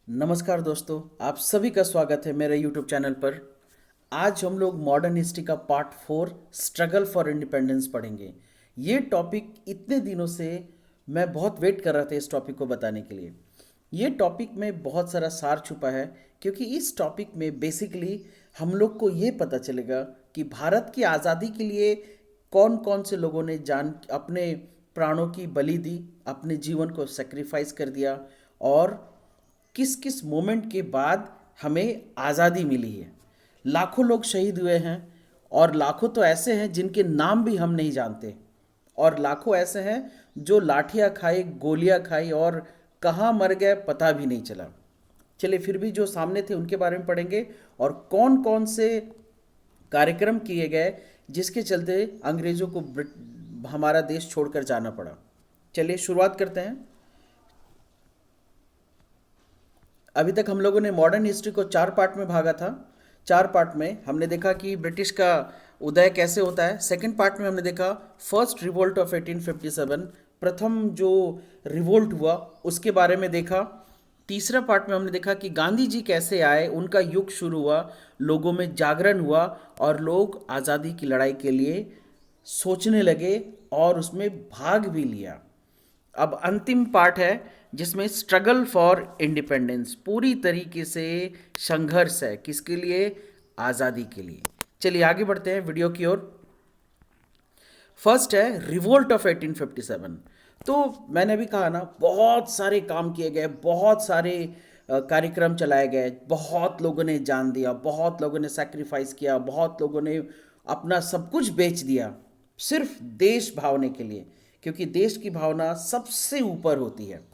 नमस्कार दोस्तों, आप सभी का स्वागत है मेरे यूट्यूब चैनल पर। आज हम लोग मॉडर्न हिस्ट्री का पार्ट 4 स्ट्रगल फॉर इंडिपेंडेंस पढ़ेंगे। ये टॉपिक इतने दिनों से मैं बहुत वेट कर रहा था इस टॉपिक को बताने के लिए। ये टॉपिक में बहुत सारा सार छुपा है, क्योंकि इस टॉपिक में बेसिकली हम लोग को ये पता चलेगा कि भारत की आज़ादी के लिए कौन कौन से लोगों ने जान अपने प्राणों की बलि दी, अपने जीवन को सेक्रीफाइस कर दिया, और किस किस मोमेंट के बाद हमें आज़ादी मिली है। लाखों लोग शहीद हुए हैं, और लाखों तो ऐसे हैं जिनके नाम भी हम नहीं जानते, और लाखों ऐसे हैं जो लाठियाँ खाई, गोलियाँ खाई और कहाँ मर गए पता भी नहीं चला। चलिए, फिर भी जो सामने थे उनके बारे में पढ़ेंगे, और कौन कौन से कार्यक्रम किए गए जिसके चलते अंग्रेज़ों को हमारा देश छोड़कर जाना पड़ा। चलिए शुरुआत करते हैं। अभी तक हम लोगों ने मॉडर्न हिस्ट्री को 4 पार्ट में भागा था। 4 पार्ट में हमने देखा कि ब्रिटिश का उदय कैसे होता है। सेकंड पार्ट में हमने देखा फर्स्ट रिवोल्ट ऑफ 1857, प्रथम जो रिवोल्ट हुआ उसके बारे में देखा। तीसरा पार्ट में हमने देखा कि गांधी जी कैसे आए, उनका युग शुरू हुआ, लोगों में जागरण हुआ और लोग आज़ादी की लड़ाई के लिए सोचने लगे और उसमें भाग भी लिया। अब अंतिम पार्ट है जिसमें स्ट्रगल फॉर इंडिपेंडेंस, पूरी तरीके से संघर्ष है, किसके लिए? आज़ादी के लिए। चलिए आगे बढ़ते हैं वीडियो की ओर। फर्स्ट है रिवोल्ट ऑफ 1857। तो मैंने भी कहा ना, बहुत सारे काम किए गए, बहुत सारे कार्यक्रम चलाए गए, बहुत लोगों ने जान दिया, बहुत लोगों ने सैक्रिफाइस किया, बहुत लोगों ने अपना सब कुछ बेच दिया सिर्फ देश भावने के लिए, क्योंकि देश की भावना सबसे ऊपर होती है।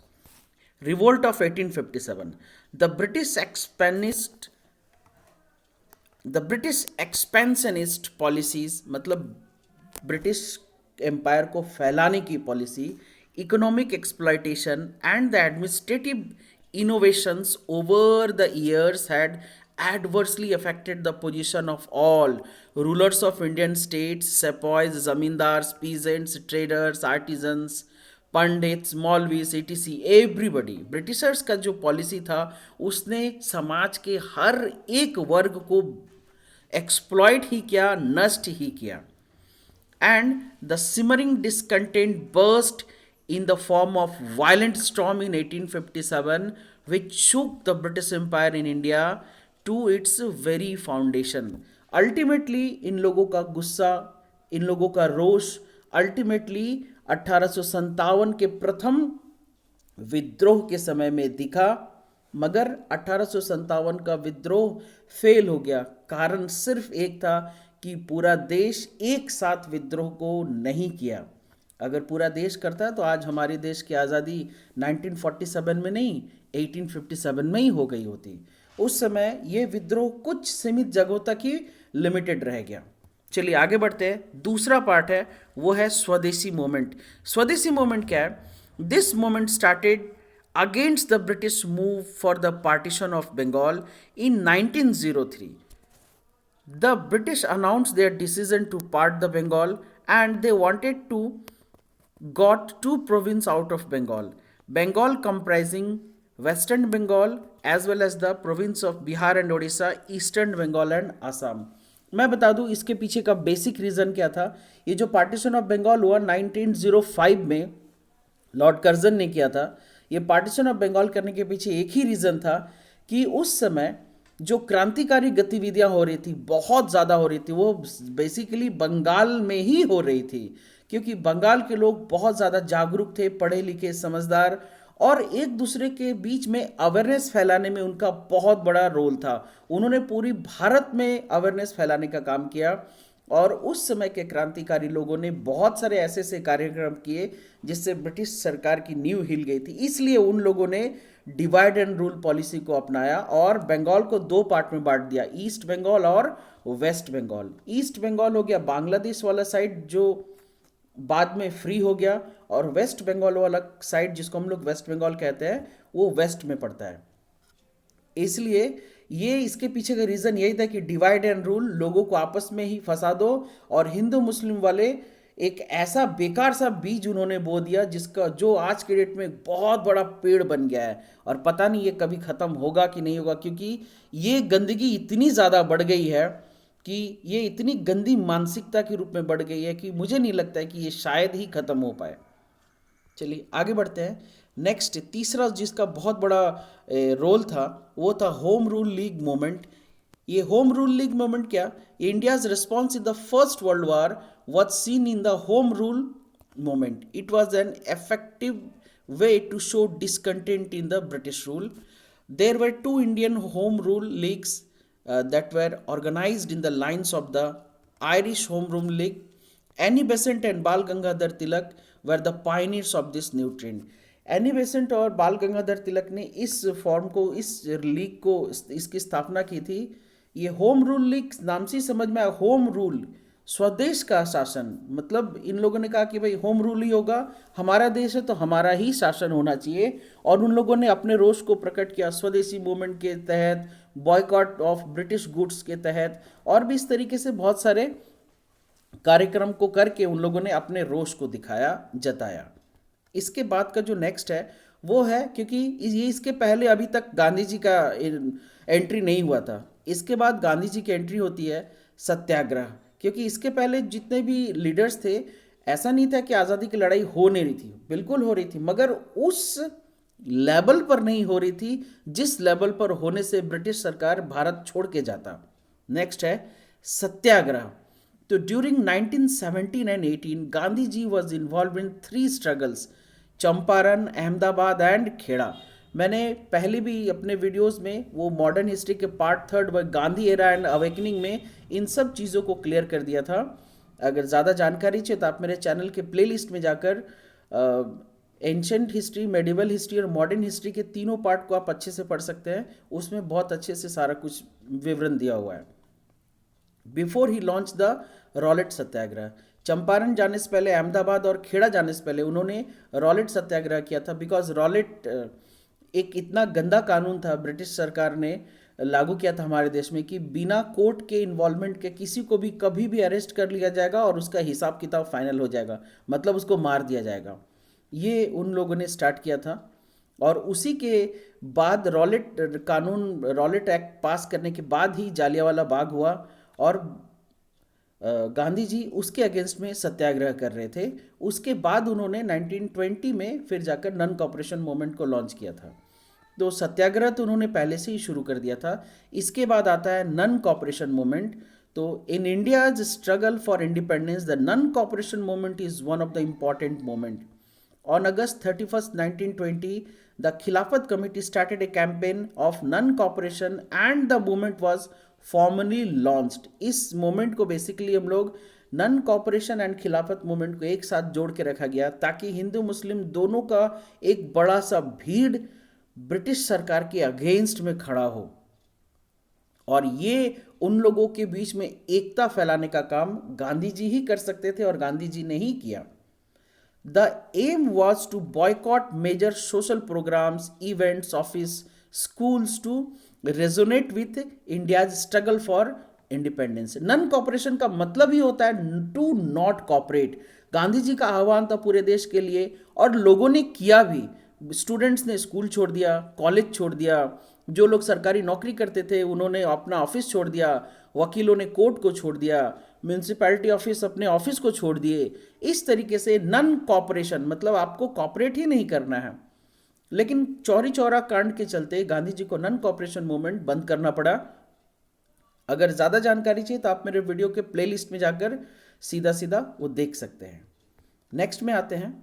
Revolt of 1857, the British expansionist the British expansionist policies, मतलब ब्रिटिश एम्पायर को फैलाने की policy, economic exploitation and the administrative innovations over the years had adversely affected the position of all rulers of Indian states, sepoys, zamindars, peasants, traders, artisans, Pandit, मौलवीस, etc, everybody. Britishers का जो policy था उसने समाज के हर एक वर्ग को exploit ही किया, नष्ट ही किया। And the simmering discontent burst in the form of violent storm in 1857, which shook the British Empire in India to its very foundation. Ultimately इन लोगों का गुस्सा, इन लोगों का रोष अल्टीमेटली 1857 के प्रथम विद्रोह के समय में दिखा, मगर 1857 का विद्रोह फेल हो गया। कारण सिर्फ एक था कि पूरा देश एक साथ विद्रोह को नहीं किया। अगर पूरा देश करता तो आज हमारे देश की आज़ादी 1947 में नहीं, 1857 में ही हो गई होती। उस समय ये विद्रोह कुछ सीमित जगहों तक ही लिमिटेड रह गया। चलिए आगे बढ़ते हैं। दूसरा पार्ट है वो है स्वदेशी मूवमेंट। स्वदेशी मूवमेंट क्या है? This movement started against the British move for the partition of Bengal in 1903. The British announced their decision to part the Bengal, and they wanted to got two provinces out of Bengal. Bengal comprising Western Bengal as well as the province of Bihar and Odisha, Eastern Bengal and Assam. मैं बता दूं इसके पीछे का basic reason क्या था। ये जो पार्टीशन ऑफ बंगाल हुआ 1905 में लॉर्ड कर्जन ने किया था। ये पार्टीशन ऑफ बंगाल करने के पीछे एक ही रीज़न था कि उस समय जो क्रांतिकारी गतिविधियां हो रही थी, बहुत ज़्यादा हो रही थी, वो बेसिकली बंगाल में ही हो रही थी, क्योंकि बंगाल के लोग बहुत ज़्यादा जागरूक थे, पढ़े लिखे, समझदार, और एक दूसरे के बीच में अवेयरनेस फैलाने में उनका बहुत बड़ा रोल था। उन्होंने पूरी भारत में अवेयरनेस फैलाने का काम किया, और उस समय के क्रांतिकारी लोगों ने बहुत सारे ऐसे ऐसे कार्यक्रम किए जिससे ब्रिटिश सरकार की नींव हिल गई थी। इसलिए उन लोगों ने डिवाइड एंड रूल पॉलिसी को अपनाया और बंगाल को 2 पार्ट में बांट दिया, ईस्ट बंगाल और वेस्ट बंगाल। ईस्ट बंगाल हो गया बांग्लादेश वाला साइड जो बाद में फ्री हो गया, और वेस्ट बंगाल वाला साइड जिसको हम लोग वेस्ट बंगाल कहते हैं वो वेस्ट में पड़ता है। इसलिए ये इसके पीछे का रीज़न यही था कि डिवाइड एंड रूल, लोगों को आपस में ही फंसा दो, और हिंदू मुस्लिम वाले एक ऐसा बेकार सा बीज उन्होंने बो दिया जिसका जो आज के डेट में एक बहुत बड़ा पेड़ बन गया है, और पता नहीं ये कभी ख़त्म होगा कि नहीं होगा, क्योंकि ये गंदगी इतनी ज़्यादा बढ़ गई है कि ये इतनी गंदी मानसिकता के रूप में बढ़ गई है कि मुझे नहीं लगता है कि ये शायद ही ख़त्म हो पाए। चलिए आगे बढ़ते हैं। नेक्स्ट तीसरा जिसका बहुत बड़ा रोल था वो था होम रूल लीग मूवमेंट। ये होम रूल लीग मूवमेंट क्या, India's response in the first world war was seen in the home rule movement. It was an effective way to show discontent in the British rule. There were two Indian home rule leagues that were organized in the lines of the Irish Home Rule League. Annie Besant and Bal Gangadhar Tilak were the pioneers of this new trend. Annie Besant और बाल गंगाधर तिलक ने इस form को, इस league को, इसकी स्थापना की थी। ये होम रूल लीग नाम से समझ में आया, होम रूल स्वदेश का शासन, मतलब इन लोगों ने कहा कि भाई होम रूल ही होगा, हमारा देश है तो हमारा ही शासन होना चाहिए। और उन लोगों ने अपने रोष को प्रकट किया स्वदेशी मूवमेंट के तहत, बॉयकॉट ऑफ ब्रिटिश गुड्स के तहत, और भी इस तरीके से बहुत सारे कार्यक्रम को करके उन लोगों ने अपने रोष को दिखाया, जताया। इसके बाद का जो नेक्स्ट है वो है, क्योंकि ये इसके पहले अभी तक गांधी जी का एंट्री नहीं हुआ था, इसके बाद गांधी जी की एंट्री होती है सत्याग्रह। क्योंकि इसके पहले जितने भी लीडर्स थे, ऐसा नहीं था कि आज़ादी की लड़ाई हो नहीं रही थी, बिल्कुल हो रही थी, मगर उस लेवल पर नहीं हो रही थी जिस लेवल पर होने से ब्रिटिश सरकार भारत छोड़ के जाता। नेक्स्ट है सत्याग्रह। तो during 1917 and 18 Gandhi ji was involve in 3 struggles, Champaran, Ahmedabad and Kheda. मैंने पहले भी अपने वीडियोस में वो मॉडर्न हिस्ट्री के पार्ट 3 व गांधी एरा एंड अवेकनिंग में इन सब चीज़ों को क्लियर कर दिया था। अगर ज़्यादा जानकारी चाहिए तो आप मेरे चैनल के प्लेलिस्ट में जाकर एंशेंट हिस्ट्री, मेडिवल हिस्ट्री और मॉडर्न हिस्ट्री के तीनों पार्ट को आप अच्छे से पढ़ सकते हैं, उसमें बहुत अच्छे से सारा कुछ विवरण दिया हुआ है। बिफोर ही launch the Rowlatt Satyagraha, Champaran जाने से पहले, अहमदाबाद और खेड़ा जाने से पहले उन्होंने रॉलेट सत्याग्रह किया था। बिकॉज रॉलेट एक इतना गंदा कानून था, ब्रिटिश सरकार ने लागू किया था हमारे देश में, कि बिना कोर्ट के इन्वॉल्वमेंट के किसी को भी कभी भी अरेस्ट कर लिया जाएगा और उसका हिसाब किताब फाइनल हो जाएगा, मतलब उसको मार दिया जाएगा। ये उन लोगों ने स्टार्ट किया था। और उसी के बाद रॉलेट कानून, रॉलेट एक्ट पास करने के बाद ही जालियांवाला बाग हुआ, और गांधी जी उसके अगेंस्ट में सत्याग्रह कर रहे थे। उसके बाद उन्होंने 1920 में फिर जाकर नन कॉपरेशन मूवमेंट को लॉन्च किया था। तो सत्याग्रह तो उन्होंने पहले से ही शुरू कर दिया था। इसके बाद आता है नन कॉपरेशन मूवमेंट। तो in India's struggle for independence the non cooperation movement is one of the important movement. On August 31st, 1920, the Khilafat Committee started a campaign of non-cooperation and the movement was formally launched. इस movement को basically हम लोग none cooperation and खिलाफत movement को एक साथ जोड़ के रखा गया, ताकि हिंदू मुस्लिम दोनों का एक बड़ा सा भीड़ ब्रिटिश सरकार के अगेंस्ट में खड़ा हो, और ये उन लोगों के बीच में एकता फैलाने का काम गांधी जी ही कर सकते थे और गांधी जी ने ही किया। The aim was to boycott major social programs, events, office, schools to resonate with India's struggle for independence. Non cooperation का मतलब ही होता है to not cooperate. Gandhi ji का आह्वान था पूरे देश के लिए, और लोगों ने किया भी। स्टूडेंट्स ने स्कूल छोड़ दिया, कॉलेज छोड़ दिया, जो लोग सरकारी नौकरी करते थे उन्होंने अपना ऑफिस छोड़ दिया, वकीलों ने कोर्ट को छोड़ दिया, म्यूनसिपैलिटी ऑफिस अपने ऑफिस को छोड़ दिए। इस तरीके से नन कॉपरेशन मतलब आपको कॉपरेट ही नहीं करना है। लेकिन चौरी चौरा कांड के चलते गांधी जी को नन कॉपरेशन मूवमेंट बंद करना पड़ा। अगर ज़्यादा जानकारी चाहिए तो आप मेरे वीडियो के प्लेलिस्ट में जाकर सीधा सीधा वो देख सकते हैं। नेक्स्ट में आते हैं,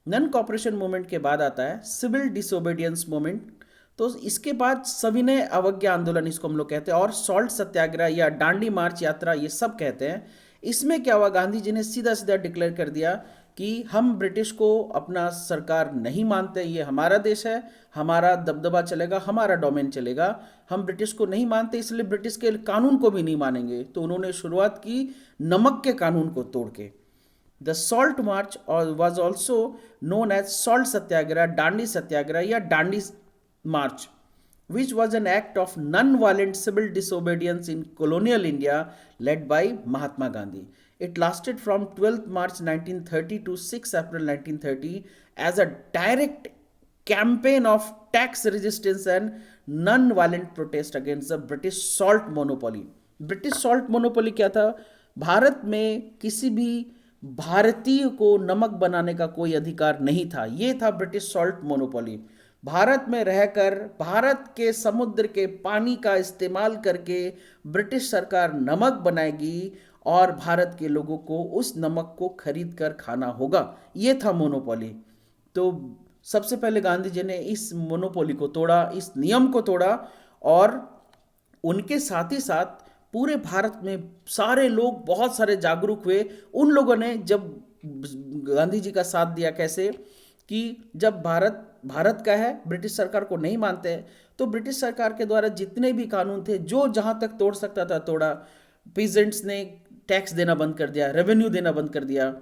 नन कॉपरेशन मूवमेंट के बाद आता है सिविल डिसोबीडियंस मूवमेंट। तो इसके बाद सविनय अवज्ञा आंदोलन इसको हम लोग कहते हैं, और सॉल्ट सत्याग्रह या डांडी मार्च यात्रा, ये सब कहते हैं। इसमें क्या हुआ, गांधी जी ने सीधा सीधा डिक्लेयर कर दिया कि हम ब्रिटिश को अपना सरकार नहीं मानते, ये हमारा देश है, हमारा दबदबा चलेगा, हमारा डोमेन चलेगा, हम ब्रिटिश को नहीं मानते, इसलिए ब्रिटिश के कानून को भी नहीं मानेंगे। तो उन्होंने शुरुआत की नमक के कानून को तोड़ के। The salt march was also known as salt Satyagraha, Dandi Satyagraha या Dandi March, which was an act of non-violent civil disobedience in colonial India led by Mahatma Gandhi. It lasted from 12th March 1930 to 6 April 1930 as a direct campaign of tax resistance and non-violent protest against the British salt monopoly. British salt monopoly क्या था? भारत में किसी भी भारतीय को नमक बनाने का कोई अधिकार नहीं था. ये था ब्रिटिश सॉल्ट मोनोपोली. भारत में रहकर भारत के समुद्र के पानी का इस्तेमाल करके ब्रिटिश सरकार नमक बनाएगी और भारत के लोगों को उस नमक को खरीद कर खाना होगा. ये था मोनोपोली. तो सबसे पहले गांधी जी ने इस मोनोपोली को तोड़ा, इस नियम को तोड़ा, और उनके साथ ही साथ पूरे भारत में सारे लोग बहुत सारे जागरूक हुए. उन लोगों ने जब गांधी जी का साथ दिया, कैसे कि जब भारत भारत का है, ब्रिटिश सरकार को नहीं मानते हैं, तो ब्रिटिश सरकार के द्वारा जितने भी कानून थे, जो जहाँ तक तोड़ सकता था तोड़ा. पीजेंट्स ने टैक्स देना बंद कर दिया, रेवेन्यू देना बंद कर दिया.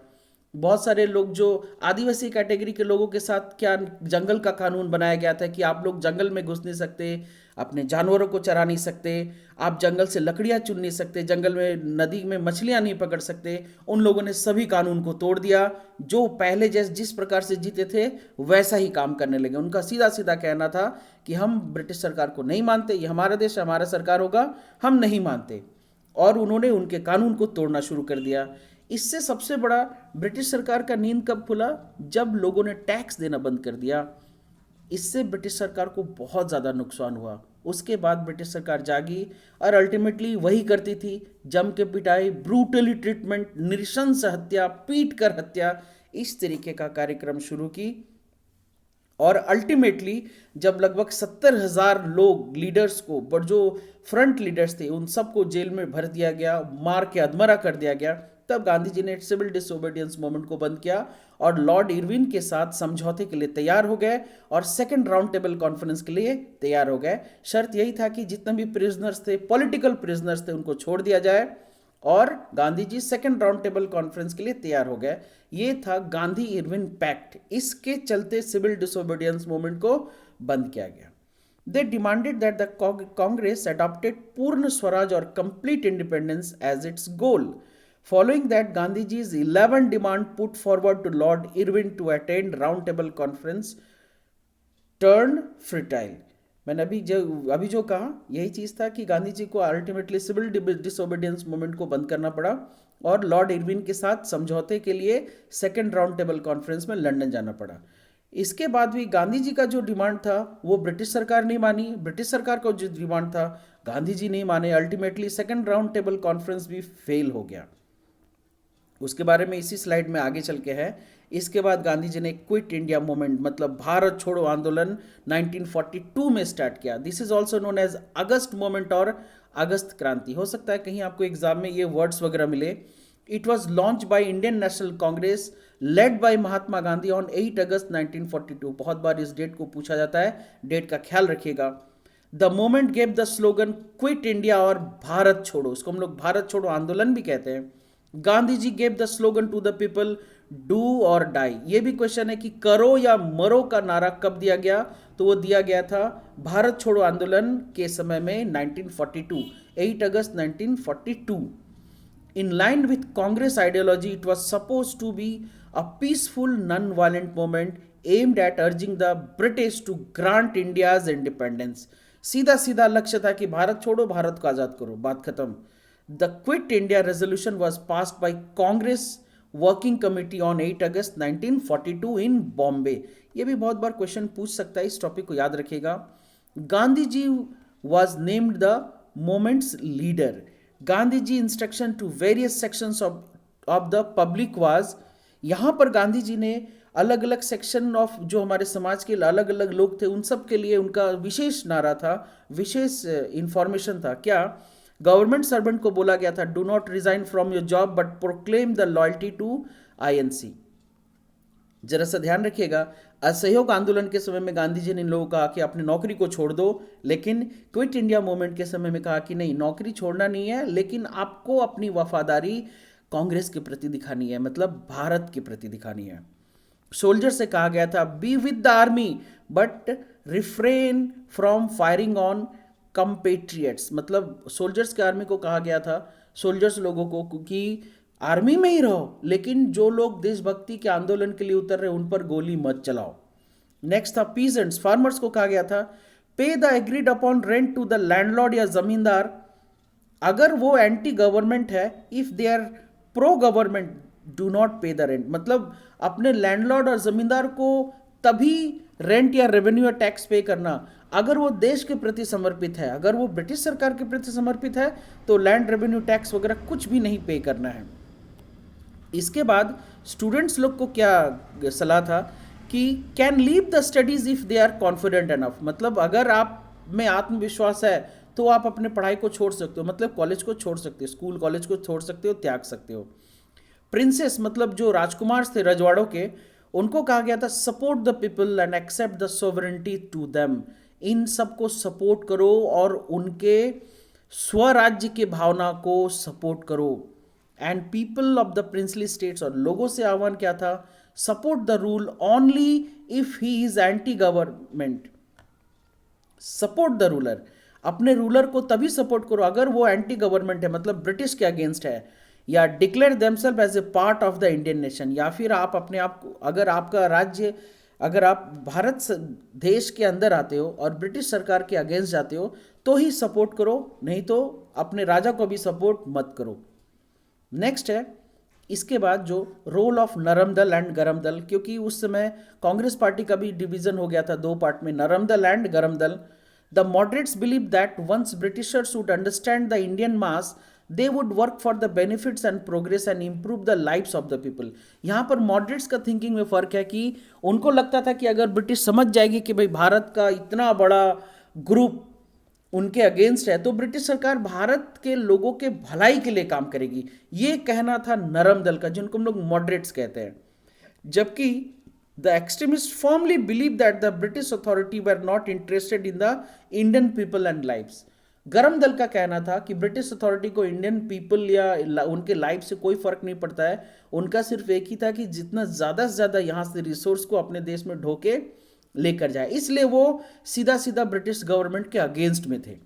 बहुत सारे लोग जो आदिवासी कैटेगरी के लोगों के साथ क्या जंगल का कानून बनाया गया था कि आप लोग जंगल में घुस नहीं सकते, अपने जानवरों को चरा नहीं सकते, आप जंगल से लकड़ियाँ चुन नहीं सकते, जंगल में नदी में मछलियाँ नहीं पकड़ सकते. उन लोगों ने सभी कानून को तोड़ दिया. जो पहले जिस प्रकार से जीते थे वैसा ही काम करने लगे. उनका सीधा सीधा कहना था कि हम ब्रिटिश सरकार को नहीं मानते, ये हमारा देश, हमारा सरकार होगा, हम नहीं मानते. और उन्होंने उनके कानून को तोड़ना शुरू कर दिया. इससे सबसे बड़ा ब्रिटिश सरकार का नींद कब खुला? जब लोगों ने टैक्स देना बंद कर दिया. इससे ब्रिटिश सरकार को बहुत ज़्यादा नुकसान हुआ. उसके बाद ब्रिटिश सरकार जागी और अल्टीमेटली वही करती थी, जम के पिटाई, ब्रूटली ट्रीटमेंट, नृशंस हत्या, पीट कर हत्या, इस तरीके का कार्यक्रम शुरू की. और अल्टीमेटली जब लगभग 70,000 लोग, लीडर्स को, पर जो फ्रंट लीडर्स थे उन सबको जेल में भर दिया गया, मार के अधमरा कर दिया गया, तब गांधी जी ने सिविल डिसोबीडियंस मूवमेंट को बंद किया और लॉर्ड इरविन के साथ समझौते के लिए तैयार हो गए और सेकंड राउंड टेबल कॉन्फ्रेंस के लिए तैयार हो गए. शर्त यही था कि जितने भी प्रिजनर्स थे, पॉलिटिकल प्रिजनर्स थे, उनको छोड़ दिया जाए, और Gandhi ji second round table conference के लिए तैयार हो गए. ये था गांधी इरविन पैक्ट. इसके चलते सिविल डिसोबीडियंस मूवमेंट को बंद किया गया. They demanded that the Congress adopted Purna Swaraj or complete independence as its goal. Following that, Gandhiji's 11 demand put forward to Lord Irwin to attend round table conference turned futile. मैंने अभी जो कहा यही चीज़ था कि गांधी जी को अल्टीमेटली सिविल डिसोबीडियंस मूवमेंट को बंद करना पड़ा और लॉर्ड इरविन के साथ समझौते के लिए सेकेंड राउंड टेबल कॉन्फ्रेंस में लंदन जाना पड़ा. इसके बाद भी गांधी जी का जो डिमांड था वो ब्रिटिश सरकार नहीं मानी. ब्रिटिश सरकार का जो डिमांड था गांधी जी नहीं माने. Ultimately second round table conference भी फेल हो गया. उसके बारे में इसी स्लाइड में आगे चल के है. इसके बाद गांधी जी ने क्विट इंडिया मूवमेंट, मतलब भारत छोड़ो आंदोलन 1942 में स्टार्ट किया. This is also known as August movement और अगस्त क्रांति. हो सकता है कहीं आपको एग्जाम में ये वर्ड्स वगैरह मिले. It was launched by Indian National Congress led by Mahatma Gandhi on 8 अगस्त 1942. बहुत बार इस डेट को पूछा जाता है, डेट का ख्याल रखिएगा. The movement gave the slogan Quit India और भारत छोड़ो. उसको हम लोग भारत छोड़ो आंदोलन भी कहते हैं. Gandhi ji gave the slogan to the people do or die. ये भी क्वेश्चन है कि करो या मरो का नारा कब दिया गया? तो वो दिया गया था भारत छोड़ो आंदोलन के समय में 1942, 8 अगस्त 1942. In line with Congress ideology, it was supposed to be a peaceful, non-violent movement aimed at urging the British to grant India's independence. सीधा सीधा लक्ष्य था कि भारत छोड़ो, भारत को आज़ाद करो, बात खत्म. The Quit India resolution was passed by Congress Working Committee on 8 August 1942 in Bombay. ये भी बहुत बार क्वेश्चन पूछ सकता है, इस टॉपिक को याद रखिएगा. Gandhi ji was named the movement's leader. Gandhi ji instruction to various sections of the public was. यहाँ पर गांधी जी ने अलग अलग सेक्शन ऑफ जो हमारे समाज के अलग अलग लोग थे उन सब के लिए उनका विशेष नारा था, विशेष इंफॉर्मेशन था. क्या? गवर्नमेंट सर्वेंट को बोला गया था do not resign from your job but proclaim the loyalty to INC. जरा सा ध्यान रखिएगा, असहयोग आंदोलन के समय में गांधी जी ने इन लोगों को कहा कि अपनी नौकरी को छोड़ दो, लेकिन क्विट इंडिया मूवमेंट के समय में कहा कि नहीं, नौकरी छोड़ना नहीं है, लेकिन आपको अपनी वफादारी कांग्रेस के प्रति दिखानी है, मतलब भारत के प्रति दिखानी है. सोल्जर से कहा गया था be with the army but refrain from firing on compatriots. मतलब सोल्जर्स के आर्मी को कहा गया था, सोल्जर्स लोगों को, कि आर्मी में ही रहो, लेकिन जो लोग देशभक्ति के आंदोलन के लिए उतर रहे उन पर गोली मत चलाओ। नेक्स्ट था पीजेंट्स, फार्मर्स को कहा गया था pay the agreed upon rent to the landlord या जमींदार। अगर वो एंटी गवर्नमेंट है, if they are pro government do not pay the rent, मतलब अपने लैंडलॉर्ड और जमींदार को तभी रेंट या रेवेन्यू या टैक्स पे करना अगर वो देश के प्रति समर्पित है। अगर वो ब्रिटिश सरकार के प्रति समर्पित है तो लैंड रेवेन्यू टैक्स वगैरह कुछ भी नहीं पे करना है। इसके बाद स्टूडेंट्स लोग को क्या सलाह था कि can leave the studies if they are confident enough, मतलब अगर आप में आत्मविश्वास है तो आप अपने पढ़ाई को छोड़ सकते हो, मतलब कॉलेज को छोड़ सकते हो, स्कूल कॉलेज को छोड़ सकते हो, त्याग सकते हो। प्रिंसेस मतलब जो राजकुमार थे रजवाड़ों के, उनको कहा गया था support the people and accept the sovereignty to them. इन सबको सपोर्ट करो और उनके स्वराज्य की भावना को सपोर्ट करो। And people of the princely states, और लोगों से आह्वान क्या था, support the rule only if he is anti government. Support the ruler, अपने रूलर को तभी सपोर्ट करो अगर वो एंटी गवर्नमेंट है, मतलब ब्रिटिश के अगेंस्ट है, या declare themselves as a part of the Indian nation, या फिर आप अपने आप को, अगर आपका राज्य, अगर आप देश के अंदर आते हो और ब्रिटिश सरकार के अगेंस्ट जाते हो तो ही सपोर्ट करो, नहीं तो अपने राजा को भी सपोर्ट मत करो। नेक्स्ट है इसके बाद जो रोल ऑफ नरम दल एंड गरम दल, क्योंकि उस समय कांग्रेस पार्टी का भी डिवीजन हो गया था दो पार्ट में, नरम दल and Garam Dal. The moderates believe that once Britishers would understand the Indian mass they would work for the benefits and progress and improve the lives of the people. यहाँ पर मॉडरेट्स का थिंकिंग में फर्क है कि उनको लगता था कि अगर ब्रिटिश समझ जाएगी कि भाई भारत का इतना बड़ा ग्रुप उनके अगेंस्ट है तो ब्रिटिश सरकार भारत के लोगों के भलाई के लिए काम करेगी। ये कहना था नरम दल का, जिनको हम लोग मॉडरेट्स कहते हैं। जबकि the extremist formally believe that the British authority were not interested in the Indian people and lives. गरम दल का कहना था कि ब्रिटिश अथॉरिटी को इंडियन पीपल या उनके लाइफ से कोई फर्क नहीं पड़ता है, उनका सिर्फ एक ही था कि जितना ज़्यादा से ज़्यादा यहाँ से रिसोर्स को अपने देश में ढोके लेकर जाए, इसलिए वो सीधा सीधा ब्रिटिश गवर्नमेंट के अगेंस्ट में थे।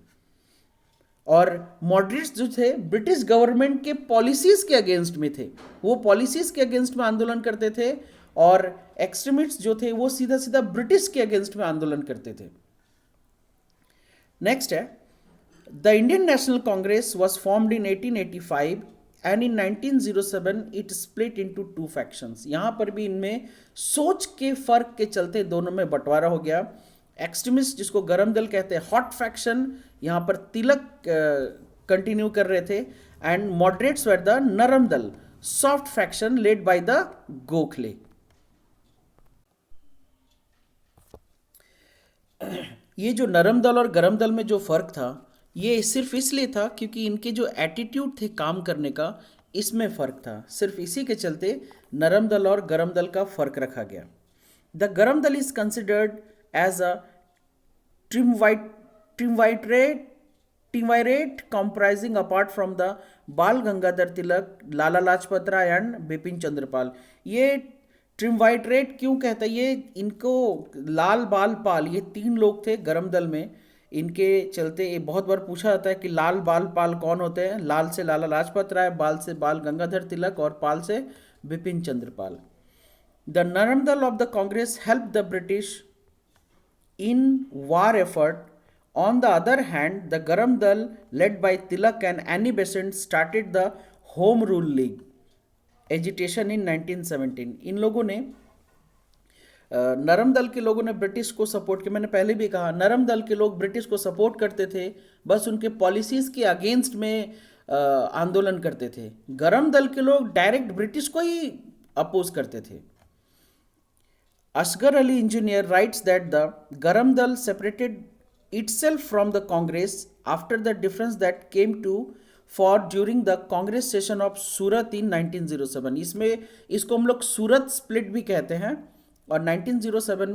और मॉडरेट्स जो थे ब्रिटिश गवर्नमेंट के पॉलिसीज के अगेंस्ट में थे, वो पॉलिसीज के अगेंस्ट में आंदोलन करते थे, और एक्सट्रीमिस्ट जो थे वो सीधा सीधा ब्रिटिश के अगेंस्ट में आंदोलन करते थे। नेक्स्ट है the Indian national Congress was formed in 1885 and in 1907 it split into two factions. यहाँ पर भी इनमें सोच के फर्क के चलते दोनों में बंटवारा हो गया। एक्सट्रीमिस्ट जिसको गरम दल कहते हैं, हॉट फैक्शन, यहाँ पर तिलक कंटिन्यू कर रहे थे, and moderates were the Naram Dal, soft faction led by the Gokhale. ये जो नरम दल और गरम दल में जो फर्क था ये सिर्फ इसलिए था क्योंकि इनके जो एटीट्यूड थे काम करने का, इसमें फ़र्क था। सिर्फ इसी के चलते नरम दल और गरम दल का फ़र्क रखा गया। The Garam Dal is considered as a triumvirate comprising apart from the Bal Gangadhar Tilak, Lala Lajpat Rai and Bipin Chandrapal. ये ट्रिमवाइट्रेट क्यों कहता है, ये इनको लाल बाल पाल, ये तीन लोग थे गरम दल में, इनके चलते ये बहुत बार पूछा जाता है कि लाल बाल पाल कौन होते हैं। लाल से लाला लाजपत राय, बाल से बाल गंगाधर तिलक और पाल से बिपिन चंद्रपाल। द नरम दल of the Congress help the British in war effort. On the other hand, the Garam Dal led by Tilak and Annie Besant started the Home Rule League agitation in 1917. इन लोगों ने नरम दल के लोगों ने ब्रिटिश को सपोर्ट किया। मैंने पहले भी कहा नरम दल के लोग ब्रिटिश को सपोर्ट करते थे, बस उनके पॉलिसीज के अगेंस्ट में आंदोलन करते थे। गरम दल के लोग डायरेक्ट ब्रिटिश को ही अपोज करते थे। Asghar Ali Engineer writes that the Garam Dal separated itself from the Congress after the difference that came to for during the Congress session of Surat in 1907. इसमें इसको हम लोग सूरत स्प्लिट भी कहते हैं, और 1907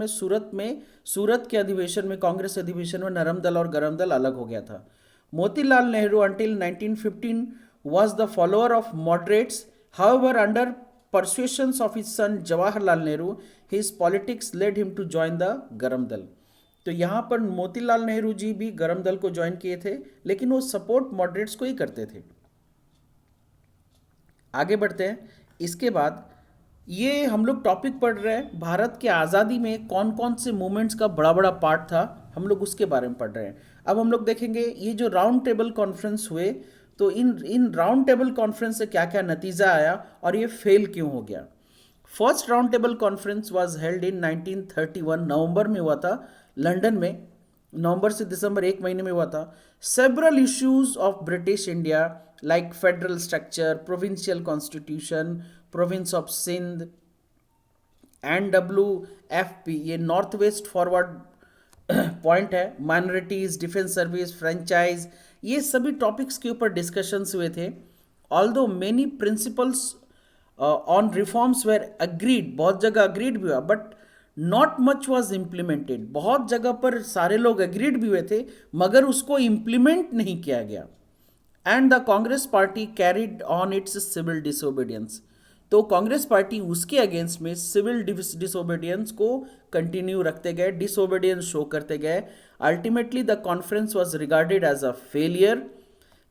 में सूरत के अधिवेशन में, कांग्रेस अधिवेशन में नरम दल और गरम दल अलग हो गया था। Motilal Nehru until 1915 was the follower of moderates. However, under persuasions of his son Jawaharlal Nehru, his politics led him to join the गरम दल। तो यहाँ पर मोतीलाल नेहरू जी भी गरम दल को ज्वाइन किए थे, लेकिन वो सपोर्ट मॉडरेट्स को ही करते थे। आगे बढ़ते हैं। इसके बाद ये हम लोग टॉपिक पढ़ रहे हैं भारत के आज़ादी में कौन कौन से मूवमेंट्स का बड़ा बड़ा पार्ट था, हम लोग उसके बारे में पढ़ रहे हैं। अब हम लोग देखेंगे ये जो राउंड टेबल कॉन्फ्रेंस हुए, तो इन इन राउंड टेबल कॉन्फ्रेंस से क्या क्या नतीजा आया और ये फेल क्यों हो गया। First round table conference was held in 1931, नवंबर में हुआ था लंदन में। नवंबर से दिसंबर, एक महीने में हुआ था। Several issues of British India like federal structure, provincial constitution, province of Sindh, NWFP, ये नॉर्थ वेस्ट फॉरवर्ड पॉइंट है, माइनॉरिटीज, डिफेंस सर्विस, फ्रेंचाइज, ये सभी टॉपिक्स के ऊपर डिस्कशंस हुए थे। Although many principles on reforms were agreed, बहुत जगह अग्रीड भी हुआ, but not much was implemented. बहुत जगह पर सारे लोग अग्रीड भी हुए थे मगर उसको इम्प्लीमेंट नहीं किया गया। And the Congress party carried on its civil disobedience, तो कांग्रेस पार्टी उसके अगेंस्ट में सिविल डिसोबीडियंस को कंटिन्यू रखते गए, डिसोबीडियंस शो करते गए। Ultimately the conference was regarded as a failure.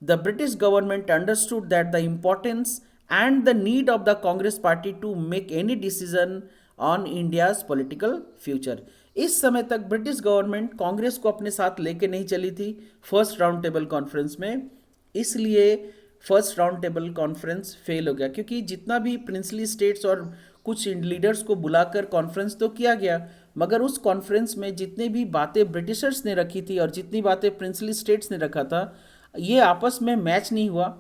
The British government understood that the importance and the need of the Congress party to make any decision on India's political future. इस समय तक British government Congress को अपने साथ लेके नहीं चली थी फर्स्ट राउंड टेबल कॉन्फ्रेंस में, इसलिए first round table conference fail हो गया। क्योंकि जितना भी प्रिंसली स्टेट्स और कुछ लीडर्स को बुलाकर कॉन्फ्रेंस तो किया गया, मगर उस कॉन्फ्रेंस में जितनी भी बातें ब्रिटिशर्स ने रखी थी और जितनी बातें प्रिंसली स्टेट्स ने रखा था, ये आपस में मैच नहीं हुआ,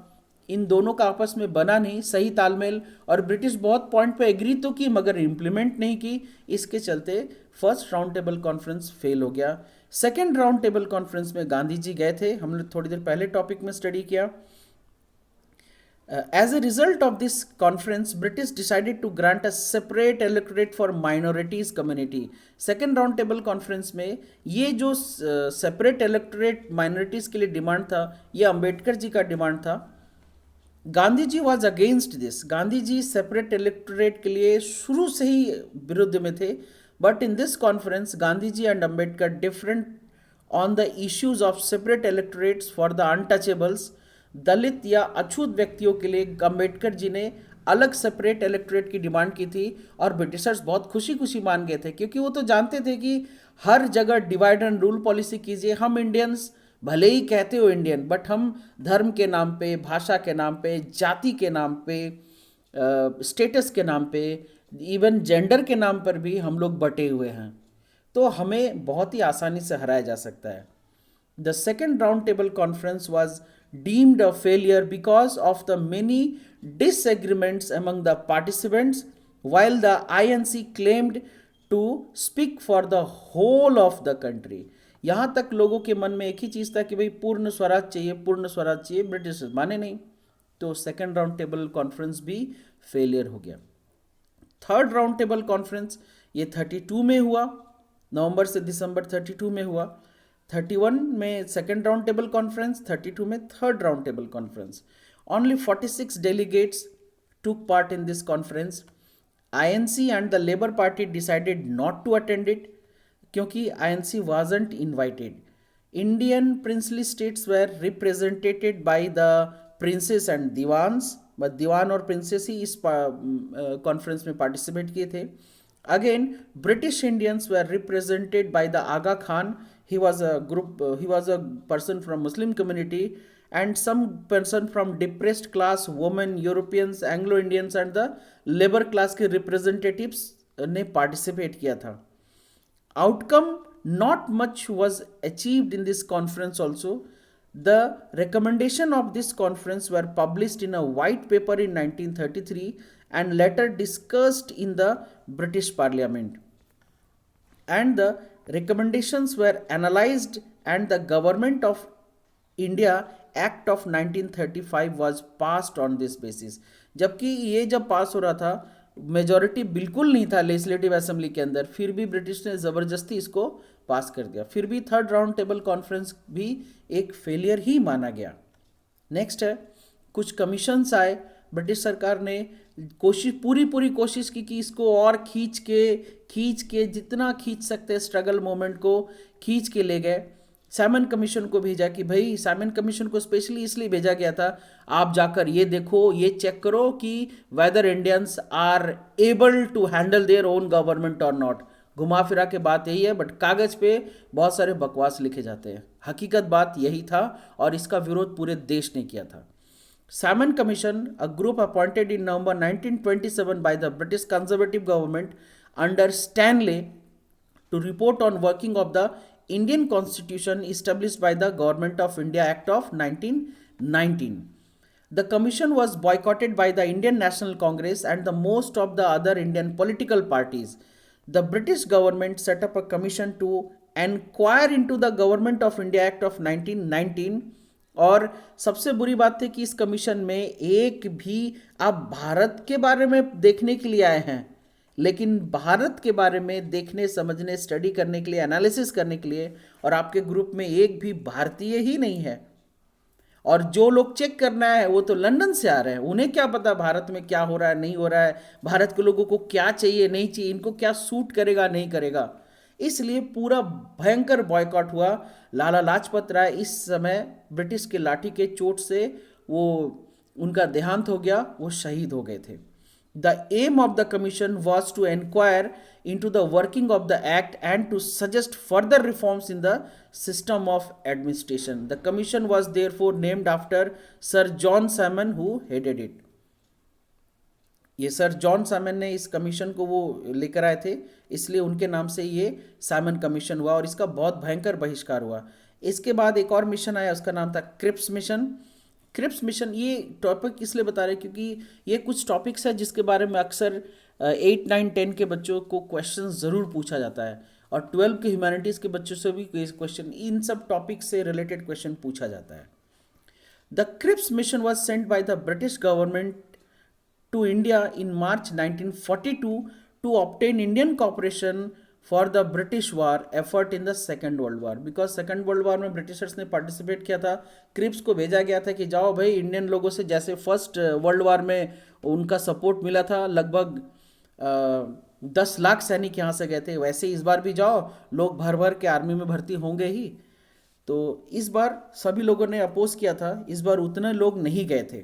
इन दोनों का आपस में बना नहीं सही तालमेल। और ब्रिटिश बहुत पॉइंट पे एग्री तो की मगर इम्प्लीमेंट नहीं की, इसके चलते first round table conference fail हो गया। सेकेंड राउंड टेबल कॉन्फ्रेंस में गांधी जी गए थे, हम लोग थोड़ी देर पहले टॉपिक में स्टडी किया। As a result of this conference, British decided to grant a separate electorate for minorities community. Second round table conference में ये जो separate electorate minorities के लिए डिमांड था, ये अंबेडकर जी का डिमांड था। Gandhi ji was against this, Gandhi ji separate electorate के लिए शुरू से ही विरुद्ध में थे। But in this conference Gandhi ji and Ambedkar different on the issues of separate electorates for the untouchables. Dalit या अछूत व्यक्तियों के लिए अंबेडकर जी ने अलग सेपरेट इलेक्टोरेट की डिमांड की थी और ब्रिटिशर्स बहुत खुशी खुशी मान गए थे, क्योंकि वो तो जानते थे कि हर जगह डिवाइड एंड रूल पॉलिसी कीजिए, हम इंडियंस भले ही कहते हो इंडियन, बट हम धर्म के नाम पे, भाषा के नाम पे, जाति के नाम पे, स्टेटस के नाम पे, इवन जेंडर के नाम पर भी हम लोग बटे हुए हैं, तो हमें बहुत ही आसानी से हराया जा सकता है। The second round table conference was deemed a failure because of the many disagreements among the participants, while the INC claimed to speak for the whole of the country. यहाँ तक लोगों के मन में एक ही चीज़ था कि भाई पूर्ण स्वराज चाहिए, पूर्ण स्वराज चाहिए, ब्रिटिश माने नहीं, तो सेकेंड राउंड टेबल कॉन्फ्रेंस भी फेलियर हो गया। थर्ड राउंड टेबल कॉन्फ्रेंस ये 32 में हुआ, नवंबर से दिसंबर 32 में हुआ। 31 में सेकेंड राउंड टेबल कॉन्फ्रेंस, 32 में third round table conference. Only 46 delegates took part in this conference. INC and the Labour Party decided not to attend it, क्योंकि INC wasn't invited. Indian princely states were represented by the princes and diwans, but दीवान और princes ही इस conference में participate किए थे। Again British Indians were represented by the Aga Khan, he was a person from Muslim community, and some person from depressed class, women, Europeans, Anglo Indians and the labor class के representatives ने participate किया था। Outcome not much was achieved in this conference also. The recommendation of this conference were published in a white paper in 1933 and later discussed in the British Parliament, and the recommendations were analyzed and the Government of India Act of 1935 was passed on this basis. जबकि ये जब पास हो रहा था, majority बिल्कुल नहीं था legislative assembly के अंदर, फिर भी ब्रिटिश ने ज़बरदस्ती इसको पास कर दिया। फिर भी थर्ड राउंड टेबल कॉन्फ्रेंस भी एक फेलियर ही माना गया। नेक्स्ट है, कुछ कमीशंस आए, ब्रिटिश सरकार ने पूरी कोशिश की कि इसको और खींच के जितना खींच सकते स्ट्रगल मूवमेंट को खींच के ले गए। साइमन कमीशन को भेजा कि भाई, साइमन कमीशन को स्पेशली इसलिए भेजा गया था, आप जाकर ये देखो, ये चेक करो कि whether Indians are able to handle their own government और नॉट। घुमा फिरा के बात यही है, बट कागज पे बहुत सारे बकवास लिखे जाते हैं, हकीकत बात यही था, और इसका विरोध पूरे देश ने किया था। Salmon Commission, a group appointed in November 1927 by the British Conservative government under Stanley to report on working of the Indian Constitution established by the Government of India Act of 1919. The commission was boycotted by the Indian National Congress and the most of the other Indian political parties. The British government set up a commission to inquire into the Government of India Act of 1919, और सबसे बुरी बात थी कि इस commission में एक भी आप भारत के बारे में देखने के लिए आए हैं, लेकिन भारत के बारे में देखने, समझने, स्टडी करने के लिए, एनालिसिस करने के लिए, और आपके ग्रुप में एक भी भारतीय ही नहीं है। और जो लोग चेक करना है वो तो लंदन से आ रहे हैं, उन्हें क्या पता भारत में क्या हो रहा है, नहीं हो रहा है, भारत के लोगों को क्या चाहिए, नहीं चाहिए, इनको क्या सूट करेगा, नहीं करेगा। इसलिए पूरा भयंकर बॉयकॉट हुआ। लाला लाजपत राय इस समय ब्रिटिश के लाठी के चोट से वो उनका देहांत हो गया, वो शहीद हो गए थे। The aim of the commission was to enquire into the working of the act and to suggest further reforms in the system of administration. The commission was therefore named after Sir John Salmon, who headed it. ये sir John Simon ने इस commission को वो लेकर आए थे, इसलिए उनके नाम से ये साइमन कमीशन हुआ, और इसका बहुत भयंकर बहिष्कार हुआ। इसके बाद एक और मिशन आया, उसका नाम था क्रिप्स मिशन। क्रिप्स मिशन, ये टॉपिक इसलिए बता रहे क्योंकि ये कुछ टॉपिक्स है जिसके बारे में अक्सर 8, 9, 10 के बच्चों को क्वेश्चन ज़रूर पूछा जाता है, और 12 के ह्यूमैनिटीज़ के बच्चों से भी क्वेश्चन, इन सब टॉपिक से रिलेटेड क्वेश्चन पूछा जाता है। The Cripps mission was sent by the British government to India in March 1942 to obtain Indian cooperation for the British war effort in the Second World War. Because Second World War में Britishers ने participate किया था, Cripps को भेजा गया था कि जाओ भाई, इंडियन लोगों से जैसे फर्स्ट वर्ल्ड वार में उनका सपोर्ट मिला था, लगभग 10 लाख सैनिक यहाँ से गए थे, वैसे इस बार भी जाओ, लोग भर भर के आर्मी में भर्ती होंगे ही। तो इस बार सभी लोगों ने अपोज किया था, इस बार उतने लोग नहीं गए थे।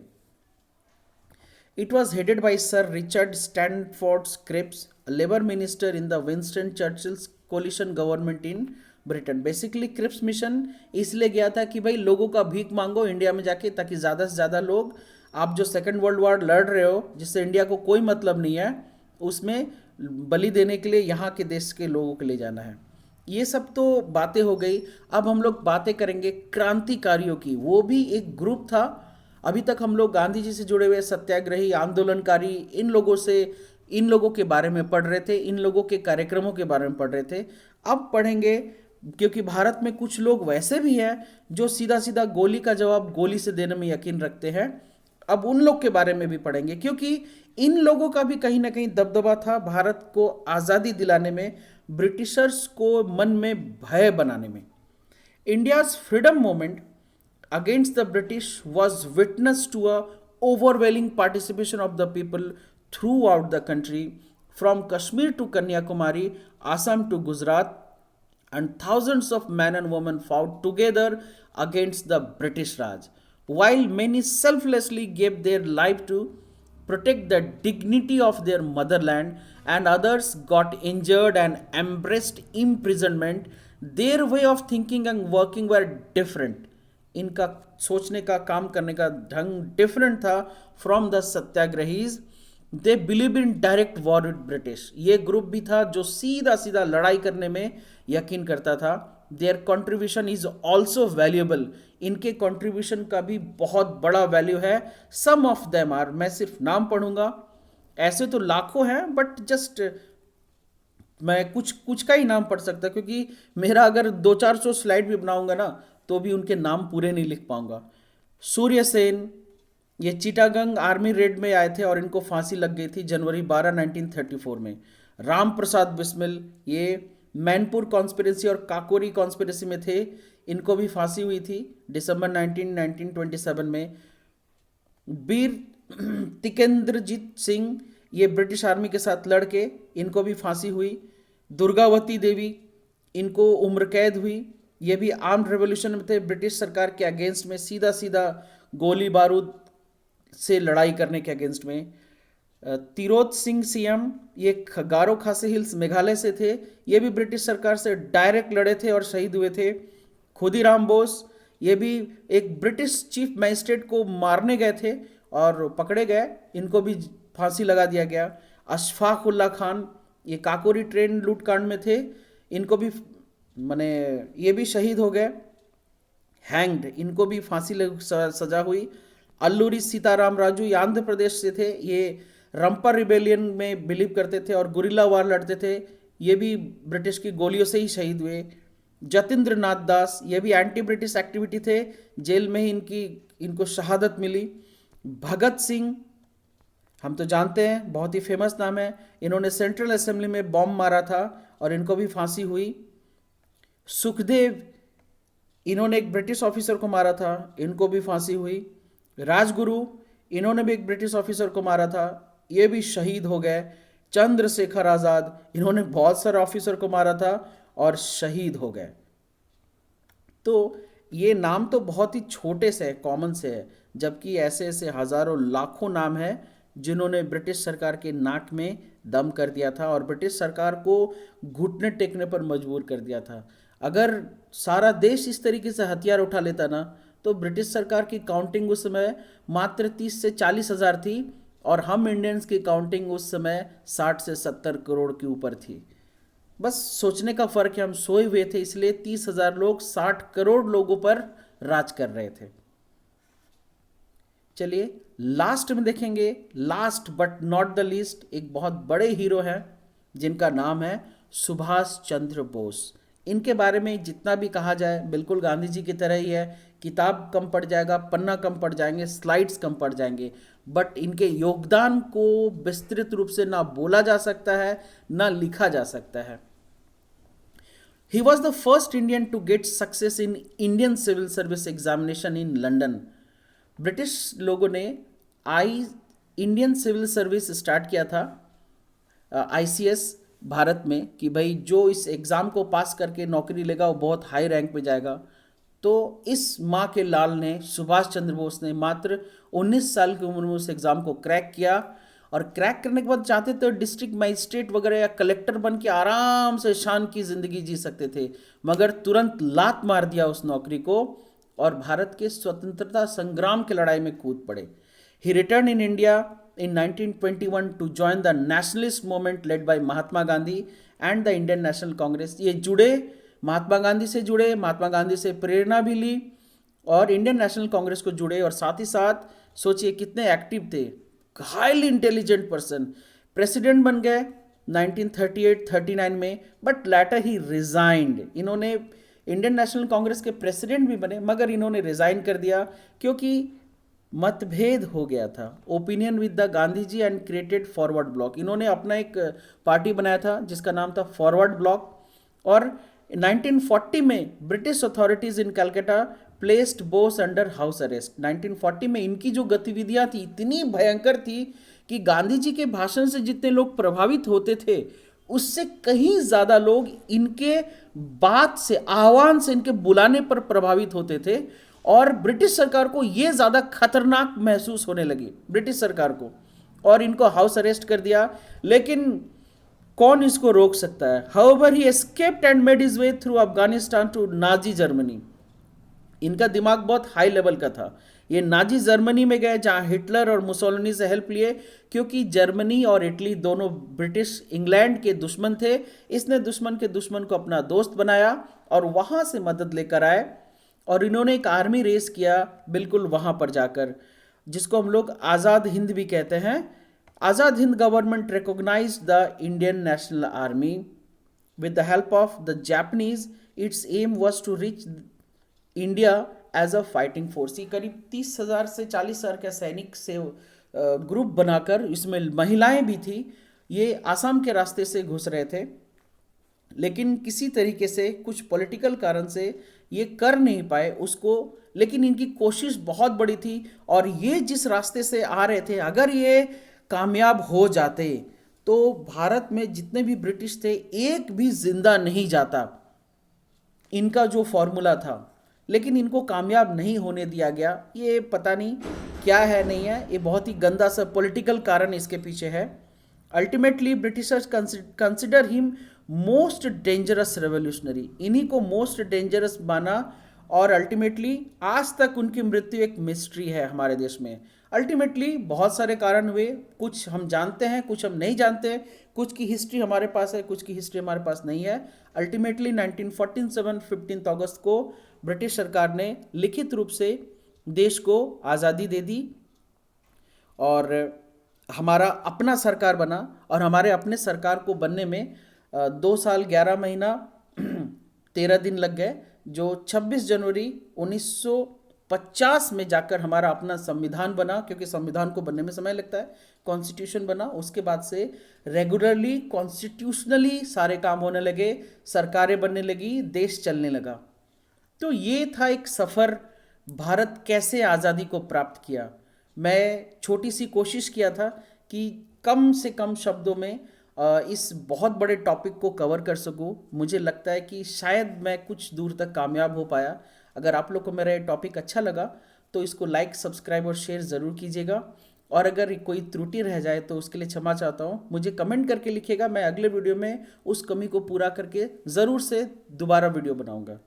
It was headed by Sir Richard Stanford Cripps, a Labour minister in the Winston Churchill's coalition government in Britain. Basically Cripps mission इसलिए गया था कि भाई लोगों का भीख मांगो इंडिया में जाके, ताकि ज़्यादा से ज़्यादा लोग, आप जो सेकेंड वर्ल्ड वॉर लड़ रहे हो जिससे इंडिया को कोई मतलब नहीं है, उसमें बलि देने के लिए यहाँ के देश के लोगों को ले जाना है। ये सब तो बातें हो गई। अब हम लोग बातें करेंगे क्रांतिकारियों की। वो भी एक ग्रुप था। अभी तक हम लोग गांधी जी से जुड़े हुए सत्याग्रही, आंदोलनकारी, इन लोगों के बारे में पढ़ रहे थे, इन लोगों के कार्यक्रमों के बारे में पढ़ रहे थे। अब पढ़ेंगे, क्योंकि भारत में कुछ लोग वैसे भी हैं जो सीधा सीधा गोली का जवाब गोली से देने में यकीन रखते हैं। अब उन लोग के बारे में भी पढ़ेंगे, क्योंकि इन लोगों का भी कहीं ना कहीं दबदबा था भारत को आज़ादी दिलाने में, ब्रिटिशर्स को मन में भय बनाने में। India's freedom movement against the British was witness to a overwhelming participation of the people throughout the country, from Kashmir to Kanyakumari, Assam to Gujarat, and thousands of men and women fought together against the British Raj, while many selflessly gave their life to protect the dignity of their motherland, and others got injured and embraced imprisonment. Their way of thinking and working were different. इनका सोचने का, काम करने का ढंग different था from the satyagrahis. They believe in direct war with British. ये group भी था जो सीधा सीधा लड़ाई करने में यकीन करता था। There contribution is also valuable. इनके कंट्रीब्यूशन का भी बहुत बड़ा वैल्यू है। सम ऑफ देम आर, मैं सिर्फ नाम पढ़ूंगा, ऐसे तो लाखों हैं, बट जस्ट मैं कुछ का ही नाम पढ़ सकता, क्योंकि मेरा अगर 200-400 स्लाइड भी बनाऊंगा ना तो भी उनके नाम पूरे नहीं लिख पाऊंगा। सूर्य सेन, ये चिटागंग आर्मी रेड में आए थे और इनको फांसी लग गई थी जनवरी 12, 1934 में। राम प्रसाद बिस्मिल, ये मैनपुर कॉन्स्पिरेसी और काकोरी कॉन्स्पिरेसी में थे, इनको भी फांसी हुई थी दिसंबर 1927 में। वीर तिकेंद्रजीत सिंह, ये ब्रिटिश आर्मी के साथ लड़के, इनको भी फांसी हुई। दुर्गावती देवी, इनको उम्र कैद हुई। ये भी आर्म्ड रेवोल्यूशन में थे, ब्रिटिश सरकार के अगेंस्ट में, सीधा सीधा गोली बारूद से लड़ाई करने के अगेंस्ट में। तिरोत सिंह सीएम, ये गारो खासी हिल्स मेघालय से थे, ये भी ब्रिटिश सरकार से डायरेक्ट लड़े थे और शहीद हुए थे। खुदीराम बोस, ये भी एक ब्रिटिश चीफ मजिस्ट्रेट को मारने गए थे और पकड़े गए, इनको भी फांसी लगा दिया गया। अशफाक उल्ला खान, ये काकोरी ट्रेन लूटकांड में थे, इनको भी माने ये भी शहीद हो गए, हैंग्ड, इनको भी फांसी सजा हुई। अल्लूरी सीताराम राजू, ये आंध्र प्रदेश से थे, ये रंपर रिबेलियन में बिलीव करते थे और गुरिल्ला वार लड़ते थे, ये भी ब्रिटिश की गोलियों से ही शहीद हुए। जतिंद्र नाथ दास, ये भी एंटी ब्रिटिश एक्टिविटी थे, जेल में ही इनको शहादत मिली। भगत सिंह, हम तो जानते हैं, बहुत ही फेमस नाम है, इन्होंने सेंट्रल असेंबली में बॉम्ब मारा था और इनको भी फांसी हुई। सुखदेव, इन्होंने एक ब्रिटिश ऑफिसर को मारा था, इनको भी फांसी हुई। राजगुरु, इन्होंने भी एक ब्रिटिश ऑफिसर को मारा था, ये भी शहीद हो गए। चंद्रशेखर आज़ाद, इन्होंने बहुत सारे ऑफिसर को मारा था और शहीद हो गए। तो ये नाम तो बहुत ही छोटे से है, कॉमन से है, जबकि ऐसे ऐसे हजारों लाखों नाम हैं जिन्होंने ब्रिटिश सरकार के नाक में दम कर दिया था और ब्रिटिश सरकार को घुटने टेकने पर मजबूर कर दिया था। अगर सारा देश इस तरीके से हथियार उठा लेता ना, तो ब्रिटिश सरकार की काउंटिंग उस समय मात्र 30 से 40 हज़ार थी और हम इंडियंस की काउंटिंग उस समय 60 से 70 करोड़ के ऊपर थी। बस सोचने का फर्क है, हम सोए हुए थे, इसलिए 30,000 लोग 60 करोड़ लोगों पर राज कर रहे थे। चलिए लास्ट में देखेंगे, last but not the least, एक बहुत बड़े हीरो हैं जिनका नाम है सुभाष चंद्र बोस। इनके बारे में जितना भी कहा जाए बिल्कुल गांधी जी की तरह ही है, किताब कम पड़ जाएगा, पन्ना कम पड़ जाएंगे, स्लाइड्स कम पड़ जाएंगे, बट इनके योगदान को विस्तृत रूप से ना बोला जा सकता है ना लिखा जा सकता है। He was the first Indian to get success in Indian Civil Service Examination in London. British लोगों ने इंडियन सिविल सर्विस स्टार्ट किया था, ICS भारत में, कि भाई जो इस एग्ज़ाम को पास करके नौकरी लेगा वो बहुत हाई रैंक पे जाएगा। तो इस माँ के लाल ने, सुभाष चंद्र बोस ने, मात्र 19 साल की उम्र में उस एग्ज़ाम को क्रैक किया और क्रैक करने के बाद चाहते तो डिस्ट्रिक्ट मजिस्ट्रेट वगैरह या कलेक्टर बन के आराम से शान की ज़िंदगी जी सकते थे, मगर तुरंत लात मार दिया उस नौकरी को और भारत के स्वतंत्रता संग्राम की लड़ाई में कूद पड़े। He return in India in 1921 to join the nationalist movement led by Mahatma Gandhi and the Indian National Congress। ये जुड़े, महात्मा गांधी से जुड़े, महात्मा गांधी से प्रेरणा भी ली और इंडियन नेशनल कांग्रेस को जुड़े, और साथ ही साथ सोचिए कितने एक्टिव थे, हाईली इंटेलिजेंट पर्सन। प्रेसिडेंट बन गए 1938-39 में, बट लेटर ही रिजाइंड। इन्होंने इंडियन नेशनल कांग्रेस के प्रेसिडेंट भी बने, मगर इन्होंने रिजाइन कर दिया क्योंकि मतभेद हो गया था, opinion with the Gandhi ji, and created forward bloc. इन्होंने अपना एक पार्टी बनाया था जिसका नाम था फॉरवर्ड ब्लॉक, और 1940 में British authorities in Calcutta placed Bose under house arrest. 1940 में इनकी जो गतिविधियां थी इतनी भयंकर थी कि गांधी जी के भाषण से जितने लोग प्रभावित होते थे उससे कहीं ज़्यादा लोग इनके बात से, आह्वान से, इनके बुलाने पर प्रभावित होते थे, और ब्रिटिश सरकार को ये ज़्यादा खतरनाक महसूस होने लगी ब्रिटिश सरकार को, और इनको हाउस अरेस्ट कर दिया। लेकिन कौन इसको रोक सकता है? However he escaped and made his way through Afghanistan to Nazi Germany. इनका दिमाग बहुत हाई लेवल का था। ये नाजी जर्मनी में गए जहां हिटलर और मुसोलिनी से हेल्प लिए, क्योंकि जर्मनी और इटली दोनों ब्रिटिश इंग्लैंड के दुश्मन थे। इसने दुश्मन के दुश्मन को अपना दोस्त बनाया और वहां से मदद लेकर आए, और इन्होंने एक आर्मी रेस किया बिल्कुल वहां पर जाकर, जिसको हम लोग आज़ाद हिंद भी कहते हैं। Azad Hind government recognise the Indian National Army with the help of the Japanese. Its aim was to reach India as a fighting force. ये करीब 30,000 से 40,000 के सैनिक से ग्रुप बनाकर, इसमें महिलाएं भी थी, ये आसाम के रास्ते से घुस रहे थे, लेकिन किसी तरीके से कुछ पॉलिटिकल कारण से ये कर नहीं पाए उसको। लेकिन इनकी कोशिश बहुत बड़ी थी, और ये जिस रास्ते से आ रहे थे, अगर ये कामयाब हो जाते तो भारत में जितने भी ब्रिटिश थे एक भी जिंदा नहीं जाता। इनका जो फॉर्मूला था, लेकिन इनको कामयाब नहीं होने दिया गया। ये पता नहीं क्या है, नहीं है, ये बहुत ही गंदा सा पॉलिटिकल कारण इसके पीछे है। Ultimately Britishers consider him most dangerous revolutionary, इन्हीं को मोस्ट डेंजरस माना, और अल्टीमेटली आज तक उनकी मृत्यु एक मिस्ट्री है हमारे देश में। अल्टीमेटली बहुत सारे कारण हुए, कुछ हम जानते हैं, कुछ हम नहीं जानते, कुछ की हिस्ट्री हमारे पास है, कुछ की हिस्ट्री हमारे पास नहीं है। अल्टीमेटली 1947 15 अगस्त को ब्रिटिश सरकार ने लिखित रूप से देश को आज़ादी दे दी और हमारा अपना सरकार बना। और हमारे अपने सरकार को बनने में 2 साल 11 महीना 13 दिन लग गए, जो 26 जनवरी 1950 में जाकर हमारा अपना संविधान बना, क्योंकि संविधान को बनने में समय लगता है। कॉन्स्टिट्यूशन बना, उसके बाद से रेगुलरली कॉन्स्टिट्यूशनली सारे काम होने लगे, सरकारें बनने लगी, देश चलने लगा। तो ये था एक सफ़र, भारत कैसे आज़ादी को प्राप्त किया। मैं छोटी सी कोशिश किया था कि कम से कम शब्दों में इस बहुत बड़े टॉपिक को कवर कर सकूं। मुझे लगता है कि शायद मैं कुछ दूर तक कामयाब हो पाया। अगर आप लोग को मेरा ये टॉपिक अच्छा लगा तो इसको लाइक, सब्सक्राइब और शेयर ज़रूर कीजिएगा। और अगर कोई त्रुटि रह जाए तो उसके लिए क्षमा चाहता हूँ। मुझे कमेंट करके लिखिएगा, मैं अगले वीडियो में उस कमी को पूरा करके ज़रूर से दोबारा वीडियो बनाऊँगा।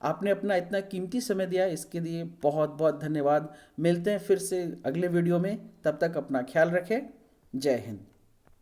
आपने अपना इतना कीमती समय दिया, इसके लिए बहुत बहुत धन्यवाद। मिलते हैं फिर से अगले वीडियो में, तब तक अपना ख्याल रखें। जय हिंद।